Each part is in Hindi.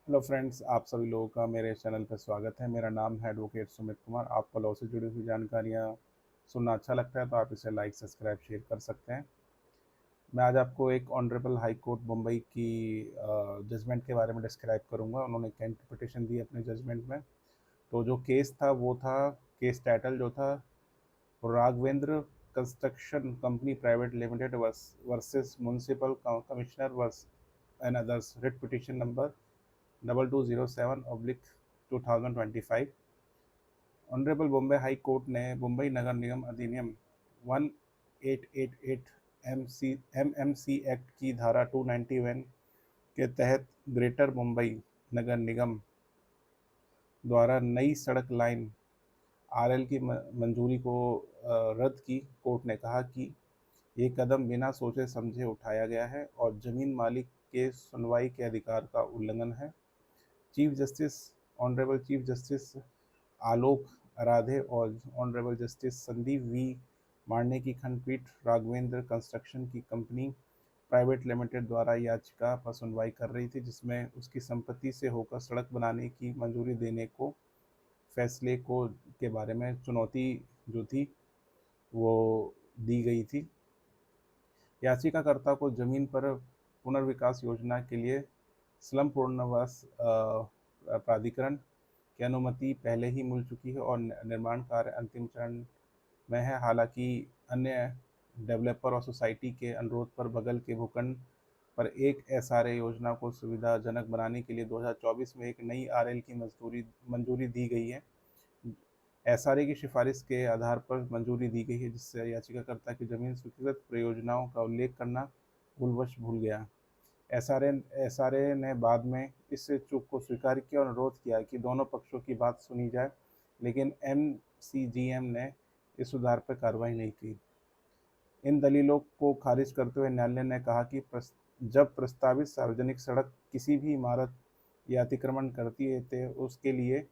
हेलो फ्रेंड्स, आप सभी लोगों का मेरे चैनल पर स्वागत है। मेरा नाम है एडवोकेट सुमित कुमार। आपको लॉ से जुड़ी हुई जानकारियाँ सुनना अच्छा लगता है तो आप इसे लाइक, सब्सक्राइब, शेयर कर सकते हैं। मैं आज आपको एक ऑनरेबल हाई कोर्ट मुंबई की जजमेंट के बारे में डिस्क्राइब करूंगा। उन्होंने क्या इंटरप्रिटेशन दी अपने जजमेंट में। तो जो केस था वो था, केस टाइटल जो था, Raghavendra construction company private limited versus municipal commissioner वर्स and others, writ petition number 2207/2025। Honourable Bombay high court ने मुंबई नगर निगम अधिनियम 1888 एमएमसी एक्ट की धारा 291 के तहत ग्रेटर मुंबई नगर निगम द्वारा नई सड़क लाइन आरएल की मंजूरी को रद्द की। कोर्ट ने कहा कि ये कदम बिना सोचे समझे उठाया गया है और जमीन मालिक के सुनवाई के अधिकार का उल्लंघन है। Chief justice honourable chief justice Alok Aradhe और honourable justice Sandeep V Marne की खंडपीठ राघवेंद्र कंस्ट्रक्शन की कंपनी प्राइवेट लिमिटेड द्वारा याचिका पर सुनवाई कर रही थी, जिसमें उसकी संपत्ति से होकर सड़क बनाने की मंजूरी देने को फैसले को के बारे में चुनौती जो थी वो दी गई थी। याचिकाकर्ता को जमीन पर पुनर्विकास योजना के लिए स्लम पुनर्वास प्राधिकरण की अनुमति पहले ही मिल चुकी है और निर्माण कार्य अंतिम चरण में है। हालांकि अन्य डेवलपर और सोसाइटी के अनुरोध पर बगल के भूखंड पर एक एसआरए योजना को सुविधाजनक बनाने के लिए 2024 में एक नई आरएल की मंजूरी दी गई है। एसआरए की सिफारिश के आधार पर मंजूरी दी गई है, जिससे याचिकाकर्ता की जमीन स्वीकृत परियोजनाओं का उल्लेख करना भूलवश भूल गया। एसआरए ने बाद में इस चूक को स्वीकार किया और अनुरोध किया कि दोनों पक्षों की बात सुनी जाए, लेकिन एमसीजीएम ने इस सुधार पर कार्रवाई नहीं की। इन दलीलों को खारिज करते हुए न्यायालय ने कहा कि जब प्रस्तावित सार्वजनिक सड़क किसी भी इमारत या अतिक्रमण करती है तो उसके लिए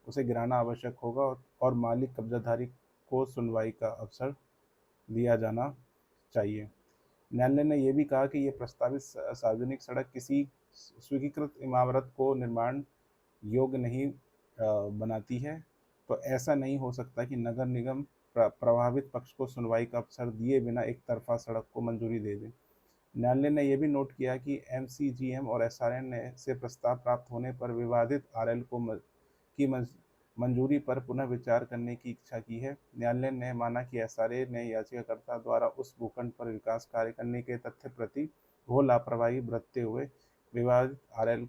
उसे गिराना आवश्यक होगा और मालिक कब्जाधारी को सुनवाई का अवसर दिया जाना चाहिए। न्यायालय ने यह भी कहा कि ये प्रस्तावित सार्वजनिक सड़क किसी स्वीकृत इमारत को निर्माण योग्य नहीं बनाती है, तो ऐसा नहीं हो सकता कि नगर निगम प्रभावित पक्ष को सुनवाई का अवसर दिए बिना एक तरफा सड़क को मंजूरी दे दे। न्यायालय ने यह भी नोट किया कि एमसीजीएम और एसआरए ने से प्रस्ताव प्राप्त होने पर विवादित आरएल की मंजूरी पर पुनः विचार करने की इच्छा की है। न्यायालय ने माना कि एसआरए ने याचिकाकर्ता द्वारा उस भूखंड पर विकास कार्य करने के तथ्य प्रति घोर लापरवाही बरतते हुए विवादित आरएल